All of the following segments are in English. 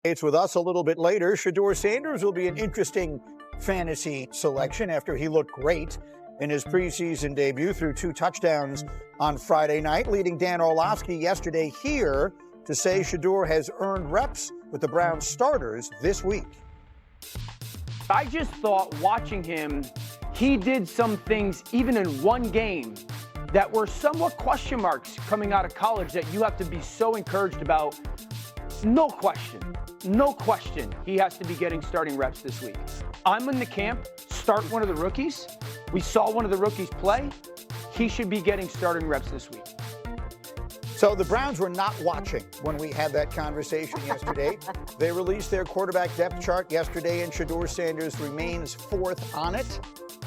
It's with us a little bit later. Shedeur Sanders will be an interesting fantasy selection after he looked great in his preseason debut, threw 2 touchdowns on Friday night, leading Dan Orlovsky yesterday here to say Shedeur has earned reps with the Browns starters this week. I just thought watching him, he did some things even in one game that were somewhat question marks coming out of college that you have to be so encouraged about. No question, he has to be getting starting reps this week. I'm in the camp, start one of the rookies. We saw one of the rookies play. He should be getting starting reps this week. So the Browns were not watching when we had that conversation yesterday. They released their quarterback depth chart yesterday, and Shedeur Sanders remains 4th on it.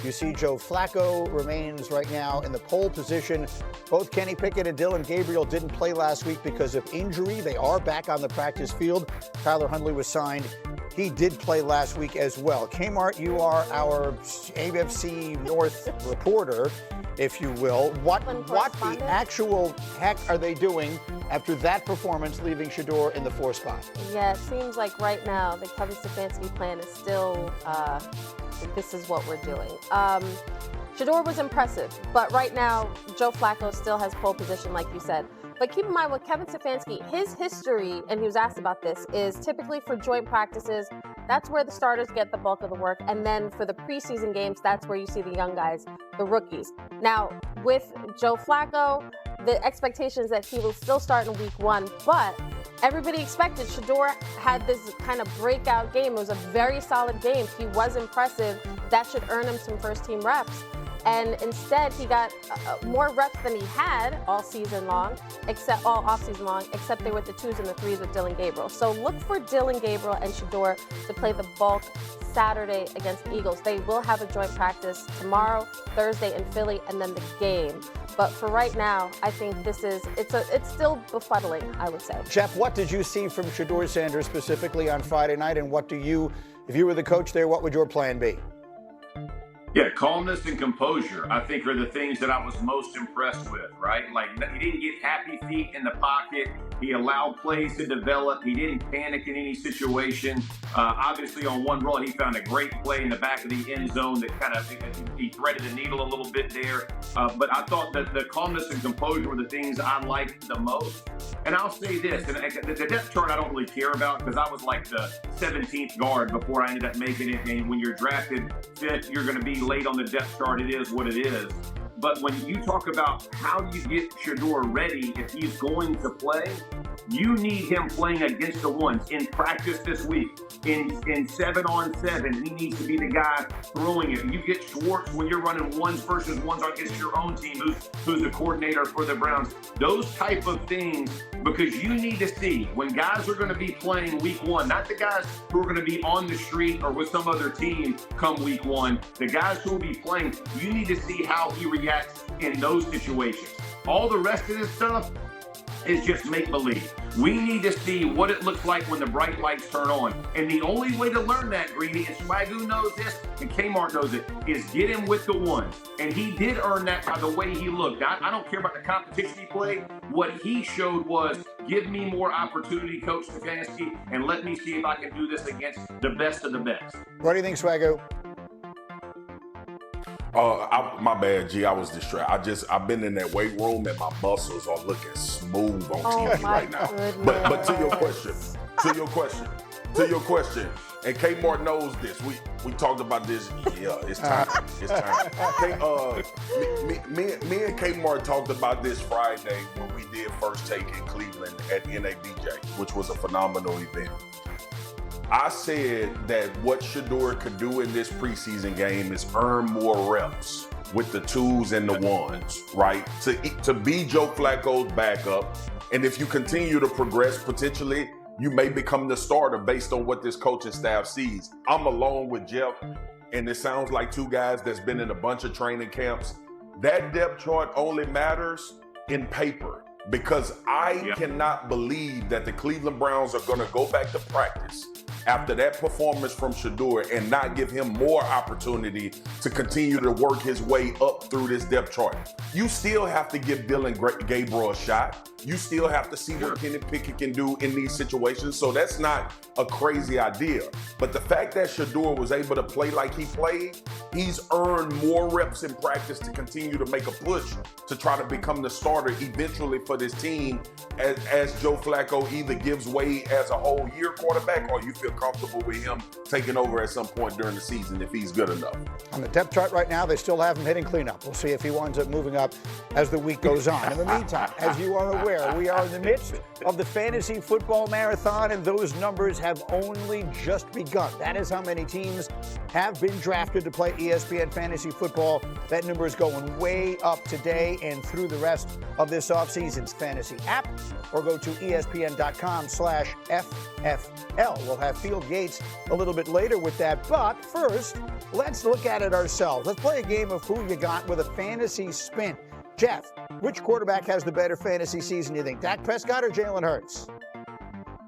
You see Joe Flacco remains right now in the pole position. Both Kenny Pickett and Dylan Gabriel didn't play last week because of injury. They are back on the practice field. Tyler Huntley was signed. He did play last week as well. Kmart, you are our AFC North reporter, if you will. What the actual heck are they doing after that performance, leaving Shedeur in the 4th spot? Yeah, it seems like right now the Kevin Stefanski plan is still, this is what we're doing. Shedeur was impressive, but right now Joe Flacco still has pole position, like you said. But keep in mind with Kevin Stefanski, his history, and he was asked about this, is typically for joint practices. That's where the starters get the bulk of the work. And then for the preseason games, that's where you see the young guys, the rookies. Now, with Joe Flacco, the expectation is that he will still start in week 1, but everybody expected Shedeur had this kind of breakout game. It was a very solid game. He was impressive. That should earn him some first-team reps. And instead, he got more reps than he had all offseason long, except they were the 2s and the 3s with Dylan Gabriel. So look for Dylan Gabriel and Shedeur to play the bulk Saturday against the Eagles. They will have a joint practice tomorrow, Thursday in Philly, and then the game. But for right now, I think it's still befuddling, I would say. Jeff, what did you see from Shedeur Sanders specifically on Friday night, and if you were the coach there, what would your plan be? Yeah, calmness and composure, I think, are the things that I was most impressed with, right? Like, he didn't get happy feet in the pocket. He allowed plays to develop. He didn't panic in any situation. Obviously, on one run, he found a great play in the back of the end zone that kind of, he threaded the needle a little bit there. But I thought that the calmness and composure were the things I liked the most. And I'll say this, and the depth chart I don't really care about because I was like the 17th guard before I ended up making it. And when you're drafted 5th, you're going to be late on the depth chart. It is what it is. But when you talk about how do you get Shedeur ready if he's going to play, you need him playing against the ones in practice this week. In 7-on-7, he needs to be the guy throwing it. You get Schwartz when you're running 1s versus 1s against your own team, who's the coordinator for the Browns. Those type of things, because you need to see when guys are going to be playing week 1, not the guys who are going to be on the street or with some other team come week 1, the guys who will be playing, you need to see how he reacts in those situations. All the rest of this stuff is just make-believe. We need to see what it looks like when the bright lights turn on. And the only way to learn that, Greeny, and Swagu knows this, and Kmart knows it, is get him with the ones. And he did earn that by the way he looked. I don't care about the competition he played. What he showed was, give me more opportunity, Coach Stefanski, and let me see if I can do this against the best of the best. What do you think, Swagu? My bad, G. I was distracted. I've been in that weight room and my muscles are looking smooth on TV right now. But to your question, and Kmart knows this. We talked about this. Yeah, it's time. Me and Kmart talked about this Friday when we did First Take in Cleveland at NABJ, which was a phenomenal event. I said that what Shedeur could do in this preseason game is earn more reps with the 2s and the 1s, right? To be Joe Flacco's backup, and if you continue to progress, potentially, you may become the starter based on what this coaching staff sees. I'm along with Jeff, and it sounds like 2 guys that's been in a bunch of training camps. That depth chart only matters in paper because I cannot believe that the Cleveland Browns are going to go back to practice after that performance from Shedeur and not give him more opportunity to continue to work his way up through this depth chart. You still have to give Dylan Gabriel a shot. you still have to see what Kendrick Perkins can do in these situations. So that's not a crazy idea. But the fact that Shedeur was able to play like he played, he's earned more reps in practice to continue to make a push to try to become the starter eventually for this team as Joe Flacco either gives way as a whole year quarterback, or you feel comfortable with him taking over at some point during the season if he's good enough. On the depth chart right now, they still have him hitting cleanup. We'll see if he winds up moving up as the week goes on. In the meantime, as you are aware, we are in the midst of the fantasy football marathon, and those numbers have only just begun. That is how many teams have been drafted to play ESPN Fantasy Football. That number is going way up today and through the rest of this offseason's fantasy app, or go to ESPN.com/FFL. We'll have Field Yates a little bit later with that, but first, let's look at it ourselves. Let's play a game of Who You Got with a fantasy spin. Jeff, which quarterback has the better fantasy season, you think? Dak Prescott or Jalen Hurts?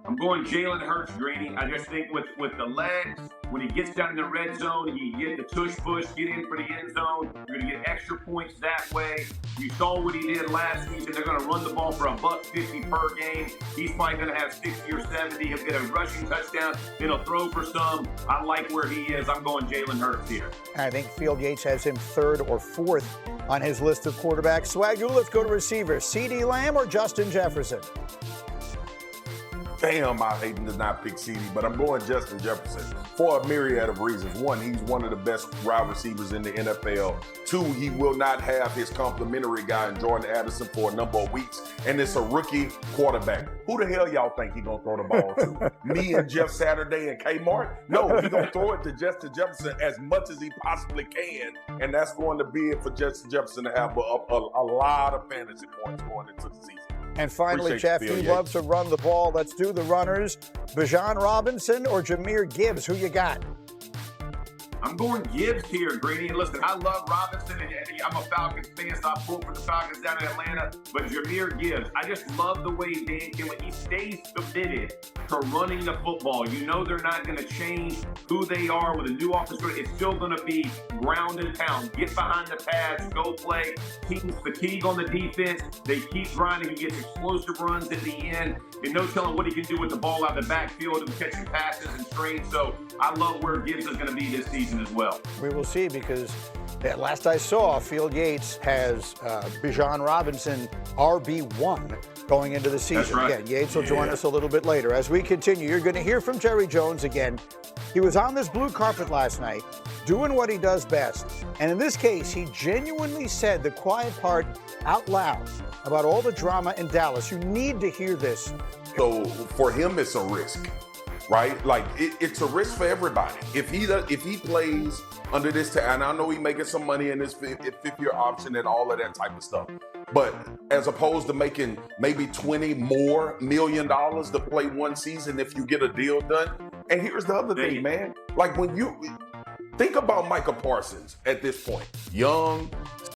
I'm going Jalen Hurts, Greeny. I just think with the legs, when he gets down in the red zone, he get the tush push, get in for the end zone. You're going to get extra points that way. You saw what he did last season. They're going to run the ball for $150 per game. He's probably going to have 60 or 70. He'll get a rushing touchdown. Then he'll throw for some. I like where he is. I'm going Jalen Hurts here. I think Field Yates has him third or fourth on his list of quarterbacks. Swagu, let's go to receivers. CeeDee Lamb or Justin Jefferson? Damn, I hate to not pick CD, but I'm going Justin Jefferson for a myriad of reasons. One, he's one of the best wide receivers in the NFL. Two, he will not have his complimentary guy in Jordan Addison for a number of weeks, and it's a rookie quarterback. Who the hell y'all think he gonna throw the ball to? Me and Jeff Saturday and Kmart? No, he gonna throw it to Justin Jefferson as much as he possibly can, and that's going to be it for Justin Jefferson to have a lot of fantasy points going into the season. And finally, Appreciate Jeff, you, you Yates. love to run the ball. Let's do the runners. Bijan Robinson or Jahmyr Gibbs? Who you got? I'm going Gibbs here, Greeny. Listen, I love Robinson, and I'm a Falcons fan, so I pulled for the Falcons down in Atlanta. But Jahmyr Gibbs, I just love the way Dan Campbell, he stays committed to running the football. You know they're not going to change who they are with a new offense. It's still going to be ground and pound. Get behind the pads, go play. Teams fatigue on the defense. They keep grinding. He gets explosive runs at the end. And no telling what he can do with the ball out of the backfield and catching passes and screens. So I love where Gibbs is going to be this season as well. We will see, because last I saw, Field Yates has Bijan Robinson RB1 going into the season. That's right. Again, Yates will join us a little bit later. As we continue, you're going to hear from Jerry Jones again. He was on this blue carpet last night doing what he does best. And in this case, he genuinely said the quiet part out loud about all the drama in Dallas. You need to hear this. So for him, it's a risk, right? Like it's a risk for everybody. If he plays under this, and I know he's making some money in this fifth-year option and all of that type of stuff, but as opposed to making maybe $20 more million to play one season if you get a deal done. And here's the other thing, man. Like when you think about Micah Parsons at this point, young,